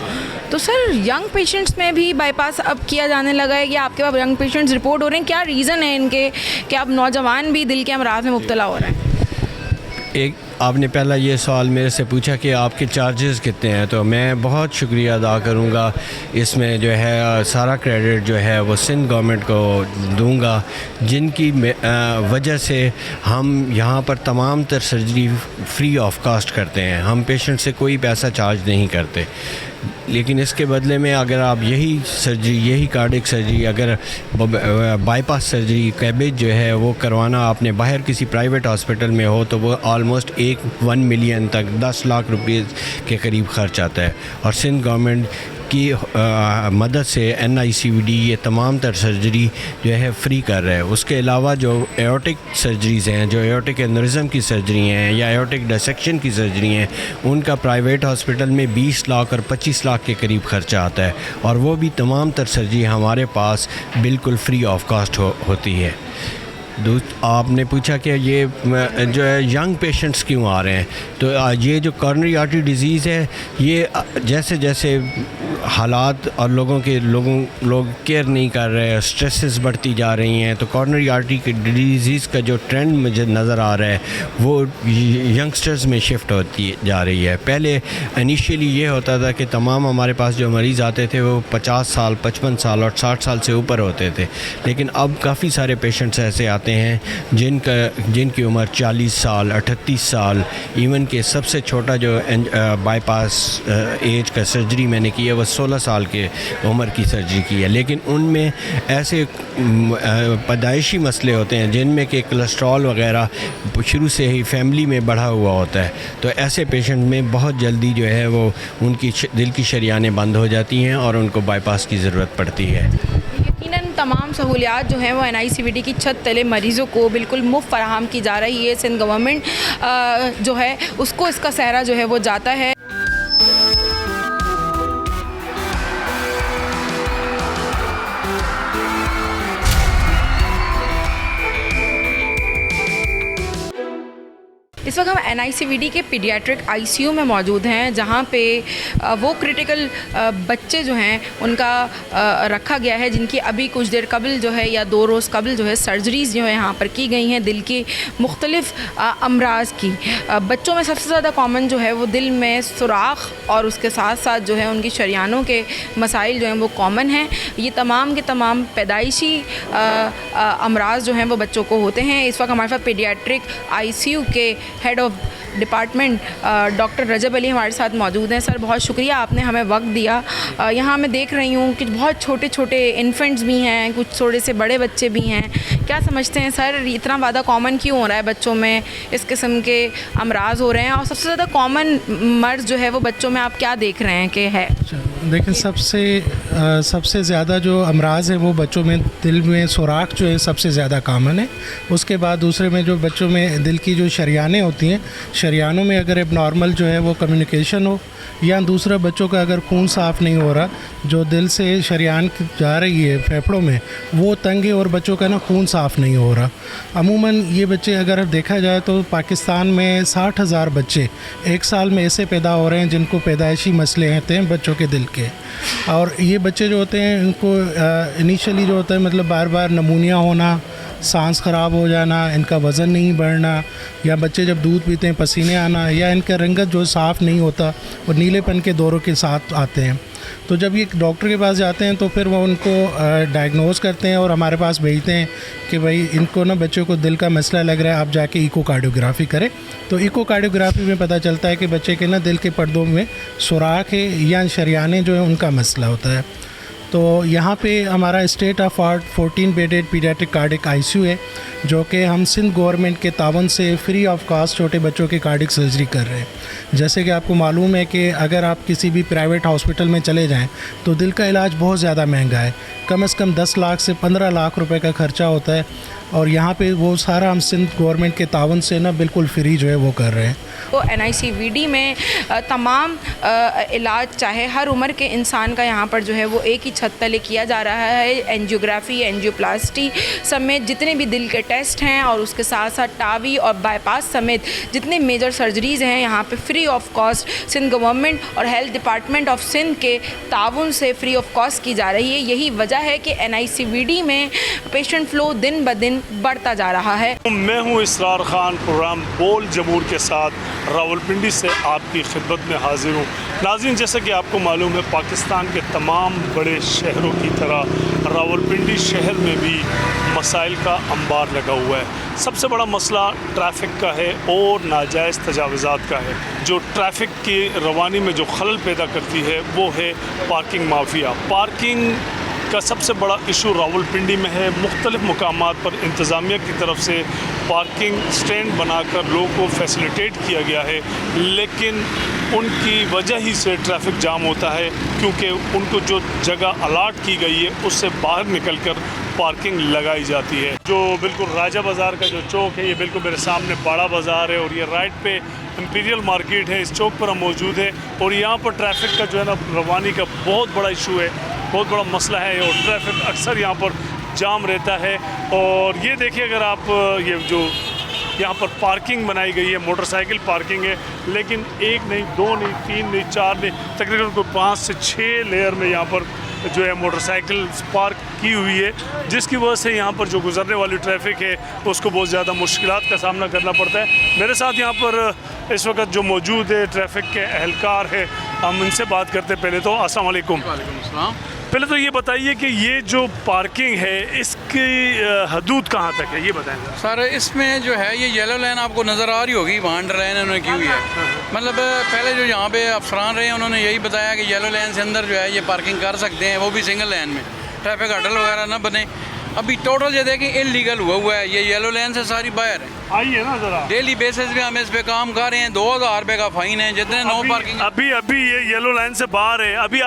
तो सर यंग पेशेंट्स में भी बाईपास अब किया जाने लगा है कि आपके पास यंग पेशेंट्स रिपोर्ट हो रहे हैं? क्या रीज़न है इनके कि अब नौजवान भी दिल के अमराज में मुब्तला हो रहे हैं?
एक आपने पहला ये सवाल मेरे से पूछा कि आपके चार्जेस कितने हैं, तो मैं बहुत शुक्रिया अदा करूँगा। इसमें जो है सारा क्रेडिट जो है वो सिंध गवर्नमेंट को दूँगा, जिनकी वजह से हम यहाँ पर तमाम तर सर्जरी फ्री ऑफ कॉस्ट करते हैं। हम पेशेंट से कोई पैसा चार्ज नहीं करते, लेकिन इसके बदले में अगर आप यही सर्जरी, यही कार्डिक सर्जरी, अगर बाईपास सर्जरी कैबेज जो है वो करवाना आपने बाहर किसी प्राइवेट हॉस्पिटल में हो, तो वो ऑलमोस्ट 1 मिलियन तक 10 लाख रुपये के करीब खर्च आता है। और सिंध गवर्नमेंट की मदद से NICVD ये तमाम तर सर्जरी जो है फ्री कर रहा है। उसके अलावा जो एओर्टिक सर्जरीज़ हैं, जो एओर्टिक एनरिज़म की सर्जरी हैं या एओर्टिक डिसेक्शन की सर्जरी हैं, उनका प्राइवेट हॉस्पिटल में 20 लाख और 25 लाख के करीब खर्चा आता है, और वो भी तमाम तर सर्जरी हमारे पास बिल्कुल फ्री ऑफ कॉस्ट होती है। आपने पूछा कि ये जो है यंग पेशेंट्स क्यों आ रहे हैं, तो ये जो कॉर्नरी आर्टरी डिज़ीज़ है, ये जैसे जैसे हालात और लोग केयर नहीं कर रहे, स्ट्रेसेस बढ़ती जा रही हैं, तो कॉर्नरी आर्टरी की डिजीज़ का जो ट्रेंड मुझे नज़र आ रहा है वो यंगस्टर्स में शिफ्ट होती जा रही है। पहले इनिशियली ये होता था कि तमाम हमारे पास जो मरीज़ आते थे वो 50 साल, 55 साल और 60 साल से ऊपर होते थे, लेकिन अब काफ़ी सारे पेशेंट्स ऐसे आते हैं जिनकी उम्र 40 साल, 38 साल, इवन के सबसे छोटा जो बाईपास एज का सर्जरी मैंने की है वो 16 साल के उम्र की सर्जरी की है। लेकिन उनमें ऐसे पैदाइशी मसले होते हैं जिनमें कि कोलेस्ट्रॉल वगैरह शुरू से ही फैमिली में बढ़ा हुआ होता है, तो ऐसे पेशेंट में बहुत जल्दी जो है वो उनकी दिल की शरियानें बंद हो जाती हैं और उनको बाईपास की ज़रूरत पड़ती है।
यकीनन तमाम सहूलियात जो हैं वो NICVD की छत तले मरीज़ों को बिल्कुल मुफ्त फराहम की जा रही है। सिंध गवर्नमेंट जो है उसको इसका सहरा जो है वो जाता है। इस वक्त हम NICVD के पीडियाट्रिक ICU में मौजूद हैं, जहां पे वो क्रिटिकल बच्चे जो हैं उनका रखा गया है, जिनकी अभी कुछ देर कबल जो है या 2 रोज़ कबल जो है सर्जरीज़ जो है यहाँ पर की गई हैं दिल के मुख्तलिफ अमराज की। बच्चों में सबसे ज़्यादा कॉमन जो है वो दिल में सुराख और उसके साथ साथ जो है उनकी शरियानों के मसाइल जो हैं वो कॉमन हैं। ये तमाम के तमाम पैदाइशी अमराज जो हैं वो बच्चों को होते हैं। इस वक्त हमारे पास पीडियाट्रिक ICU के हेड ऑफ डिपार्टमेंट डॉक्टर रजब अली हमारे साथ मौजूद हैं। सर, बहुत शुक्रिया, आपने हमें वक्त दिया। यहाँ मैं देख रही हूँ कि बहुत छोटे छोटे इन्फेंट्स भी हैं, कुछ थोड़े से बड़े बच्चे भी हैं। क्या समझते हैं सर, इतना ज़्यादा कॉमन क्यों हो रहा है बच्चों में, इस किस्म के अमराज हो रहे हैं, और सबसे ज़्यादा कॉमन मर्ज़ जो है वो बच्चों में आप क्या देख रहे हैं कि है?
देखिए, सबसे ज़्यादा जो अमराज है वो बच्चों में दिल में सुराख जो है सबसे ज़्यादा कॉमन है। उसके बाद दूसरे में जो बच्चों में दिल की जो शरियानें होती हैं, शरियानों में अगर एबनॉर्मल जो है वो कम्युनिकेशन हो, या दूसरा बच्चों का अगर खून साफ़ नहीं हो रहा, जो दिल से शरियान जा रही है फेफड़ों में वो तंग है और बच्चों का ना खून साफ़ नहीं हो रहा। अमूमन ये बच्चे अगर देखा जाए तो पाकिस्तान में 60,000 बच्चे एक साल में ऐसे पैदा हो रहे हैं जिनको पैदाइशी मसले होते हैं बच्चों के दिल के। और ये बच्चे जो होते हैं इनको इनिशियली जो होता है मतलब बार बार नमूनिया होना, सांस ख़राब हो जाना, इनका वज़न नहीं बढ़ना, या बच्चे जब दूध पीते हैं पसीने आना, या इनका रंगत जो साफ़ नहीं होता और नीलेपन के दौरों के साथ आते हैं। तो जब ये डॉक्टर के पास जाते हैं तो फिर वो उनको डायग्नोज करते हैं और हमारे पास भेजते हैं कि भाई इनको ना बच्चों को दिल का मसला लग रहा है, आप जाके इकोकार्डियोग्राफी करें। तो इकोकार्डियोग्राफी में पता चलता है कि बच्चे के ना दिल के पर्दों में सुराख है या शरियाने जो है उनका मसला होता है। तो यहाँ पे हमारा state of art 14 bedded paediatric cardiac ICU है, जो कि हम सिंध गवर्नमेंट के तावन से फ्री ऑफ कॉस्ट छोटे बच्चों की कार्डिक सर्जरी कर रहे हैं। जैसे कि आपको मालूम है कि अगर आप किसी भी प्राइवेट हॉस्पिटल में चले जाएं तो दिल का इलाज बहुत ज़्यादा महंगा है, कम से कम 10 लाख से 15 लाख रुपए का ख़र्चा होता है, और यहाँ पे वो सारा हम सिंध गवर्नमेंट के तावन से ना बिल्कुल फ्री जो है वो कर रहे हैं।
तो NICVD में तमाम इलाज चाहे हर उम्र के इंसान का यहाँ पर जो है वो एक ही छत तले किया जा रहा है। एंजियोग्राफी, एंजियोप्लास्टी समेत जितने भी दिल के टेस्ट हैं और उसके साथ साथ टावी और बाईपास समेत जितने मेजर सर्जरीज़ हैं यहाँ पे free of cost Sindh government और हेल्थ डिपार्टमेंट ऑफ सिंध के ताउन से फ्री ऑफ कॉस्ट की जा रही है। यही वजह है कि NICVD में पेशेंट फ़्लो दिन ब दिन बढ़ता जा रहा है।
मैं हूँ इसरार खान, प्रोग्राम बोल जमूर के साथ रावलपिंडी से आपकी खिदमत में हाजिर हूँ। नाज़रीन, जैसा कि आपको मालूम है पाकिस्तान के तमाम बड़े शहरों की तरह रावलपिंडी शहर में भी मसाइल का अंबार लगा हुआ है। सबसे बड़ा मसला ट्रैफ़िक का है और नाजायज़ तजावज़ात का है। जो ट्रैफ़िक की रवानी में जो खलल पैदा करती है वो है पार्किंग माफिया। पार्किंग का सबसे बड़ा इशू रावलपिंडी में है। मुख्तलिफ़ मकामात पर इंतज़ामिया की तरफ से पार्किंग स्टैंड बनाकर लोगों को फैसिलिटेट किया गया है, लेकिन उनकी वजह ही से ट्रैफ़िक जाम होता है, क्योंकि उनको जो जगह अलाट की गई है उससे बाहर निकलकर पार्किंग लगाई जाती है। जो बिल्कुल राजा बाज़ार का जो चौक है, ये बिल्कुल मेरे सामने बड़ा बाज़ार है और ये राइट पे इंपीरियल मार्केट है। इस चौक पर हम मौजूद है और यहाँ पर ट्रैफ़िक का जो है ना रवानी का बहुत बड़ा इशू है, बहुत बड़ा मसला है और ट्रैफ़िक अक्सर यहाँ पर जाम रहता है। और ये देखिए, अगर आप ये जो यहाँ पर पार्किंग बनाई गई है, मोटरसाइकिल पार्किंग है, लेकिन 1 नहीं, 2 नहीं, 3 नहीं, 4 नहीं, तकरीबन 5 से 6 लेयर में यहाँ पर जो है मोटरसाइकिल पार्क की हुई है, जिसकी वजह से यहाँ पर जो गुजरने वाली ट्रैफ़िक है उसको बहुत ज़्यादा मुश्किलात का सामना करना पड़ता है। मेरे साथ यहाँ पर इस वक्त जो मौजूद है ट्रैफ़िक के एहलकार है, हम इनसे बात करते हैं। पहले तो अस्सलाम वालेकुम। पहले तो ये बताइए कि ये जो पार्किंग है इसकी हदूद कहाँ तक है, ये बताएं
सर। इसमें जो है ये येलो लाइन आपको नज़र आ रही होगी, वहाँ अंडर लाइन उन्होंने की हुई है। मतलब पहले जो यहाँ पे अफसरान रहे हैं उन्होंने यही बताया कि येलो लाइन से अंदर जो है ये पार्किंग कर सकते हैं, वो भी सिंगल लाइन में, ट्रैफिक हडल वगैरह ना बने। अभी टोटल ये देखें इलीगल हुआ है, ये येलो लाइन से सारी बाहर है।
आइए ना जरा,
डेली बेसिस पे हम इस पे काम कर रहे हैं। 2000 रुपये का फाइन है जितने नो पार्किंग।
अभी ये येलो लाइन से बाहर है। अभी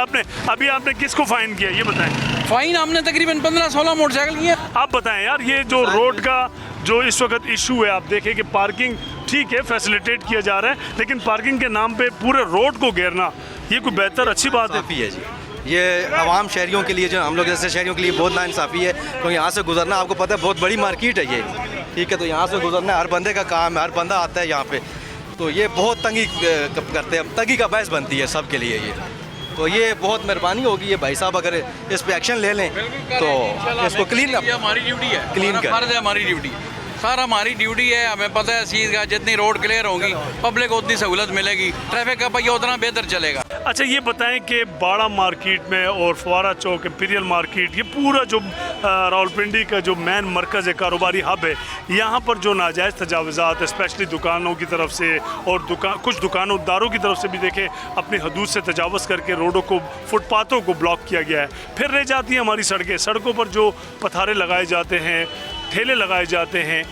आपने किसको फाइन किया, ये बताएं।
फाइन हमने तकरीबन 15-16 मोटरसाइकिल किया।
आप बताएं यार, ये जो रोड का जो इस वक्त इशू है, आप देखें कि पार्किंग ठीक है फैसिलिटेट किया जा रहा है, लेकिन पार्किंग के नाम पे पूरे रोड को घेरना ये कोई बेहतर अच्छी बात है
जी। ये आवाम शहरियों के लिए, जो हम लोग जैसे शहरियों के लिए बहुत नाइंसाफ़ी है। तो यहाँ से गुजरना, आपको पता है बहुत बड़ी मार्केट है ये, ठीक है, तो यहाँ से गुजरना हर बंदे का काम है, हर बंदा आता है यहाँ पे। तो ये बहुत तंगी करते हैं, तंगी का बायस बनती है सबके लिए ये। तो ये बहुत मेहरबानी होगी ये भाई साहब अगर इस पे एक्शन ले लें तो इसको क्लीन
हमारी ड्यूटी है,
क्लीन कर
फर्ज है, हमारी ड्यूटी सारा हमारी ड्यूटी है। हमें पता है इस चीज़ का, जितनी रोड क्लियर होगी पब्लिक को उतनी सहूलत मिलेगी, ट्रैफिक का पहिया उतना बेहतर चलेगा।
अच्छा ये बताएं कि बाड़ा मार्केट में और फुआरा चौक, इंपीरियल मार्केट, ये पूरा जो रावलपिंडी का जो मेन मरकज़ है, कारोबारी हब है, यहाँ पर जो नाजायज़ तजावज़ात स्पेशली दुकानों की तरफ से और कुछ दुकानदारों की तरफ से भी देखें अपनी हदूद से तजावज़ करके रोडों को, फुटपाथों को ब्लॉक किया गया है। फिर रह जाती हैं हमारी सड़कें, सड़कों पर जो पथारे लगाए जाते हैं, ठेले लगाए जाते हैं।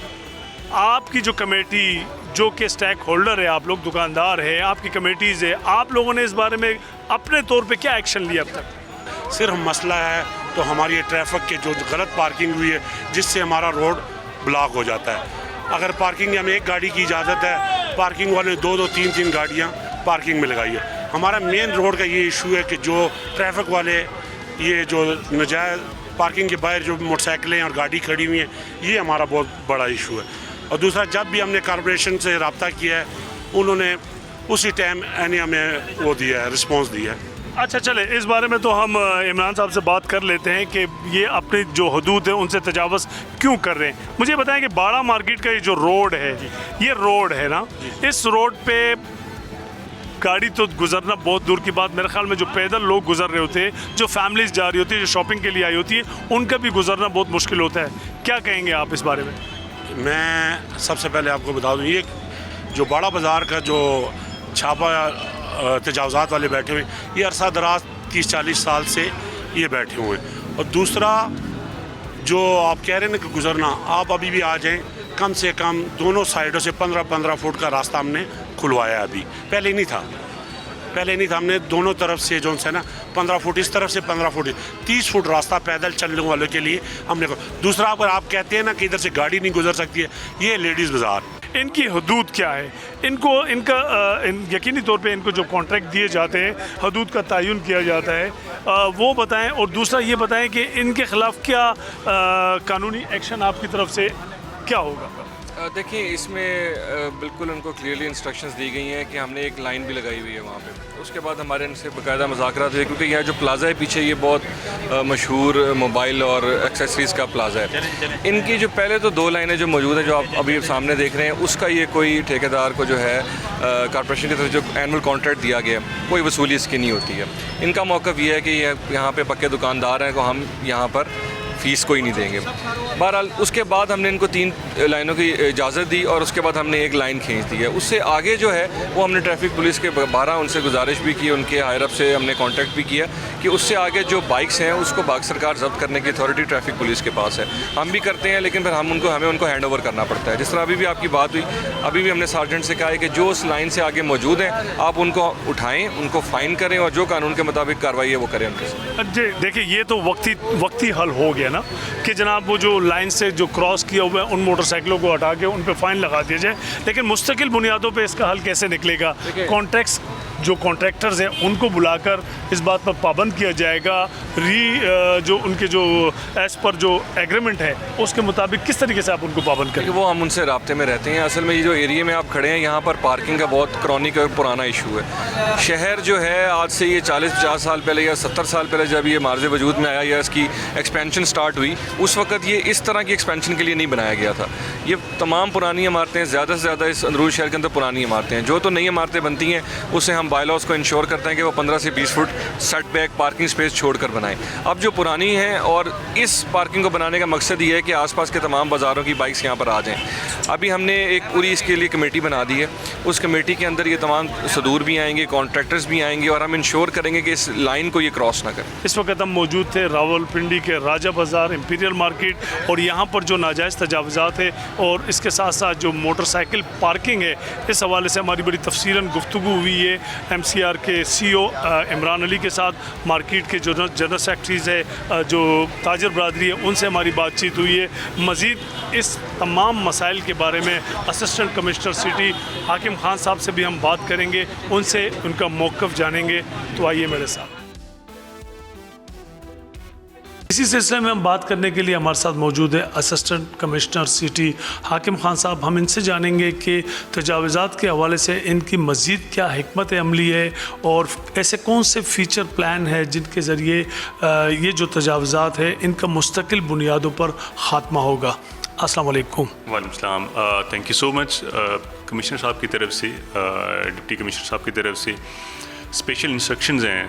आपकी जो कमेटी, जो कि स्टेक होल्डर है, आप लोग दुकानदार हैं, आपकी कमेटीज़ है, आप लोगों ने इस बारे में अपने तौर पे क्या एक्शन लिया अब तक?
सिर्फ मसला है तो हमारी ये ट्रैफिक के जो गलत पार्किंग हुई है जिससे हमारा रोड ब्लॉक हो जाता है। अगर पार्किंग में एक गाड़ी की इजाज़त है, पार्किंग वाले दो तीन गाड़ियाँ पार्किंग में लगाई है। हमारा मेन रोड का ये इशू है कि जो ट्रैफिक वाले ये जो नजायज़ पार्किंग के बाहर जो मोटरसाइकिलें और गाड़ी खड़ी हुई हैं, ये हमारा बहुत बड़ा इशू है। और दूसरा, जब भी हमने कॉर्पोरेशन से रब्ता किया है उन्होंने उसी टाइम हमें वो दिया है, रिस्पॉन्स दिया है।
अच्छा चले, इस बारे में तो हम इमरान साहब से बात कर लेते हैं कि ये अपनी जो हदूद है उनसे तजावज़ क्यों कर रहे हैं। मुझे बताएं कि बाड़ा मार्केट का ये जो रोड है, ये रोड है ना, इस रोड पे गाड़ी तो गुजरना बहुत दूर की बात, मेरे ख्याल में जो पैदल लोग गुजर रहे होते हैं, जो फैमिलीज जा रही होती है, जो शॉपिंग के लिए आई होती है, उनका भी गुजरना बहुत मुश्किल होता है। क्या कहेंगे आप इस बारे में?
मैं सबसे पहले आपको बता दूँ, ये जो बड़ा बाज़ार का जो छापा तजावज़ात वाले बैठे हुए, ये अरसा दराज 30-40 साल से ये बैठे हुए हैं। और दूसरा जो आप कह रहे हैं ना कि गुजरना, आप अभी भी आ जाएँ, कम से कम दोनों साइडों से 15-15 फुट का रास्ता हमने खुलवाया। अभी पहले नहीं था हमने दोनों तरफ से जो है ना 15 फुट इस तरफ से 15 फुट 30 फुट रास्ता पैदल चलने वालों के लिए हमने। दूसरा, अगर आप कहते हैं ना कि इधर से गाड़ी नहीं गुजर सकती है, ये लेडीज़ बाज़ार,
इनकी हदूद क्या है? इनका यकीनी तौर पे इनको जो कॉन्ट्रैक्ट दिए जाते हैं, हदूद का तयन किया जाता है, वो बताएं। और दूसरा ये बताएं कि इनके ख़िलाफ़ क्या कानूनी एक्शन आपकी तरफ से क्या होगा?
देखिए, इसमें बिल्कुल उनको क्लियरली इंस्ट्रक्शंस दी गई हैं कि हमने एक लाइन भी लगाई हुई है वहाँ पे। उसके बाद हमारे इनसे बाकायदा मुज़ाकरात हुए, क्योंकि यह जो प्लाज़ा है पीछे, ये बहुत मशहूर मोबाइल और एक्सेसरीज़ का प्लाज़ा है। इनकी जो पहले तो 2 लाइनें जो मौजूद हैं, जो आप अभी सामने देख रहे हैं, उसका ये कोई ठेकेदार को जो है कॉर्पोरेशन की तरफ जो एनुअल कॉन्ट्रैक्ट दिया गया, कोई वसूली इसकी नहीं होती है। इनका मौक़िफ़ ये है कि यहाँ पर पक्के दुकानदार हैं, को हम यहाँ पर फ़ीस कोई नहीं देंगे। बहरहाल उसके बाद हमने इनको 3 लाइनों की इजाज़त दी और उसके बाद हमने एक लाइन खींच दी है। उससे आगे जो है वो हमने ट्रैफिक पुलिस के 12 उनसे गुजारिश भी की, उनके हायर अप से हमने कांटेक्ट भी किया कि उससे आगे जो बाइक्स हैं उसको पाक सरकार जब्त करने की अथॉरिटी ट्रैफिक पुलिस के पास है। हम भी करते हैं, लेकिन फिर हमें उनको हैंड ओवर करना पड़ता है। जिस तरह अभी भी आपकी बात हुई, अभी भी हमने सार्जेंट से कहा है कि जो उस लाइन से आगे मौजूद हैं आप उनको उठाएँ, उनको फ़ाइन करें और जो कानून के मुताबिक कार्रवाई है वो करें उनके साथ।
देखिए, ये तो वक्ती हल हो गया ना कि जनाब वो जो लाइन से जो क्रॉस किया हुआ है उन मोटरसाइकिलों को हटा के उन पे फ़ाइन लगा दिया जाए, लेकिन मुस्तकिल बुनियादों पे इसका हल कैसे निकलेगा? कॉन्ट्रैक्ट्स जो कॉन्ट्रैक्टर्स हैं उनको बुलाकर इस बात पर पाबंद किया जाएगा, जो उनके जो एज़ पर जो एग्रीमेंट है उसके मुताबिक किस तरीके से आप उनको पाबंद करेंगे?
वो हम उनसे राब्ते में रहते हैं। असल में ये जो एरिया में आप खड़े हैं, यहाँ पर पार्किंग का बहुत क्रॉनिक और पुराना इशू है। शहर जो है आज से ये 40-50 साल पहले या 70 साल पहले जब ये मार्ज़ वजूद में आया या इसकी एक्सपेंशन स्टार्ट हुई, उस वक्त ये इस तरह की एक्सपेंशन के लिए नहीं बनाया गया था। ये तमाम पुरानी इमारतें, ज़्यादा से ज़्यादा इस अंदरूनी शहर के अंदर पुरानी इमारतें हैं। जो तो नई इमारतें बनती हैं उससे हम बायलॉज को इंश्योर करते हैं कि वो 15 से 20 foot set back parking space छोड़कर बनाएं। अब जो पुरानी हैं, और इस पार्किंग को बनाने का मकसद ये है कि आसपास के तमाम बाज़ारों की बाइक्स यहाँ पर आ जाएं। अभी हमने एक पूरी इसके लिए कमेटी बना दी है। उस कमेटी के अंदर ये तमाम सदूर भी आएंगे, कॉन्ट्रैक्टर्स भी आएंगे और हम इंश्योर करेंगे कि इस लाइन को ये क्रॉस ना करें।
इस वक्त हम मौजूद थे रावलपिंडी के राजा बाज़ार, इंपीरियल मार्केट, और यहाँ पर जो नाजायज़ तजावज़ात है और इसके साथ साथ जो मोटरसाइकिल पार्किंग है, इस हवाले से हमारी बड़ी तफसीलन गुफ्तगू हुई है MCR के CEO इमरान अली के साथ। मार्केट के जो जनरल सेक्रेटरीज़ है, जो ताजर बरादरी है, उनसे हमारी बातचीत हुई है। मज़ीद इस तमाम मसाइल के बारे में असिस्टेंट कमिश्नर सिटी हाकिम खान साहब से भी हम बात करेंगे, उनसे उनका मौक़िफ़ जानेंगे। तो आइए मेरे साथ। इसी सिलसिले में हम बात करने के लिए हमारे साथ मौजूद है असिस्टेंट कमिश्नर सिटी हाकिम खान साहब। हम इनसे जानेंगे कि तजावुज़ात के हवाले से इनकी मज़ीद क्या हिकमत अमली है और ऐसे कौन से फ़ीचर प्लान है जिनके ज़रिए ये जो तजावुज़ात है इनका मुस्तकिल बुनियादों पर ख़ात्मा होगा। अस्सलाम वालेकुम।
वालेकुम सलाम। Thank you so much. Commissioner साहब की तरफ से, डिप्टी कमिश्नर साहब की तरफ से स्पेशल इंस्ट्रक्शंस हैं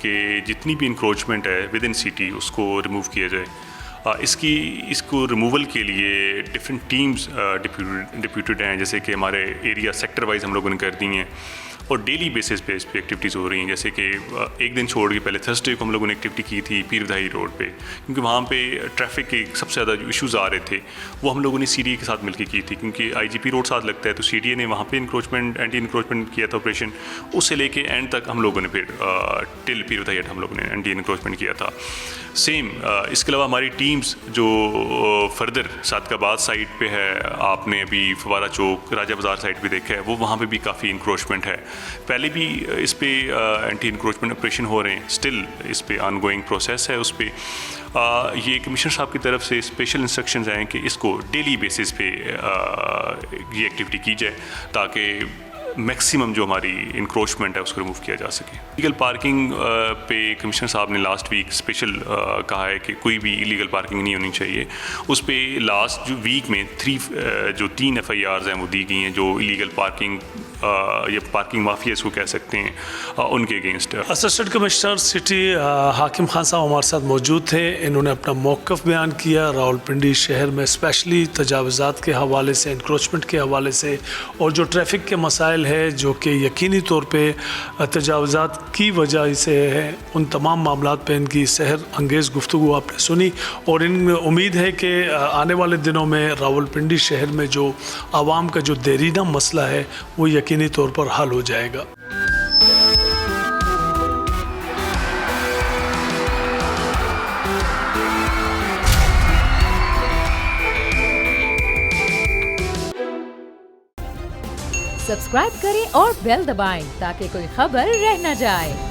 कि जितनी भी इंक्रोचमेंट है विद इन सिटी उसको रिमूव किया जाए। इसको रिमूवल के लिए डिफरेंट टीम्स डिप्यूटेड हैं, जैसे कि हमारे एरिया सेक्टर वाइज हम लोगों ने कर दी हैं और डेली बेसिस पे इस पर एक्टिविटीज़ हो रही हैं। जैसे कि एक दिन छोड़ के पहले थर्सडे को हम लोगों ने एक्टिविटी की थी पीरधाई रोड पे, क्योंकि वहाँ पे ट्रैफिक के सबसे ज़्यादा जो इश्यूज़ आ रहे थे वो हम लोगों ने CDA के साथ मिलकर की थी, क्योंकि IGP रोड साथ लगता है तो CDA ने वहाँ पे इंक्रोचमेंट एंटी इंक्रोचमेंट किया था ऑपरेशन। उससे लेके एंड तक हम लोगों ने फिर टिल पीरधाई हम लोगों ने एंटी इंक्रोचमेंट किया था। सेम इसके अलावा हमारी टीम्स जो फर्दर सादकाबाद साइड पे है, आपने अभी फवारा चौक राजा बाज़ार साइड पे देखा है, वो वहाँ पे भी काफ़ी इंक्रोचमेंट है। पहले भी इस पे एंटी इंक्रोचमेंट ऑपरेशन हो रहे हैं, स्टिल इस पे ऑनगोइंग प्रोसेस है। उस पे ये कमिश्नर साहब की तरफ से स्पेशल इंस्ट्रक्शंस हैं कि इसको डेली बेसिस पे ये एक्टिविटी की जाए ताकि मैक्सिमम जो हमारी इंक्रोचमेंट है उसको रिमूव किया जा सके। इलीगल पार्किंग पे कमिश्नर साहब ने लास्ट वीक स्पेशल कहा है कि कोई भी इलीगल पार्किंग नहीं होनी चाहिए। उस पे लास्ट जो वीक में 3 FIRs हैं वो दी गई हैं जो इलीगल पार्किंग या पार्किंग माफिया इसको कह सकते हैं उनके अगेंस्ट।
असिस्टेंट कमिश्नर सिटी हाकिम खान साहब हमारे साथ मौजूद थे। इन्होंने अपना मौक़िफ़ बयान किया रावलपिंडी शहर में स्पेशली तजावुज़ात के हवाले से, इंक्रोचमेंट के हवाले से और जो ट्रैफिक के मसाइल है जो कि यकीनी तौर पे तजावुज़ात की वजह से है, उन तमाम मामलात पे इनकी सहर अंगेज़ गुफ्तगू आपने सुनी और इन उम्मीद है कि आने वाले दिनों में रावलपिंडी शहर में जो आवाम का जो देरीना मसला है वो यकीनी तौर पर हल हो जाएगा।
सब्सक्राइब करें और बेल दबाएं ताकि कोई खबर रह न जाए।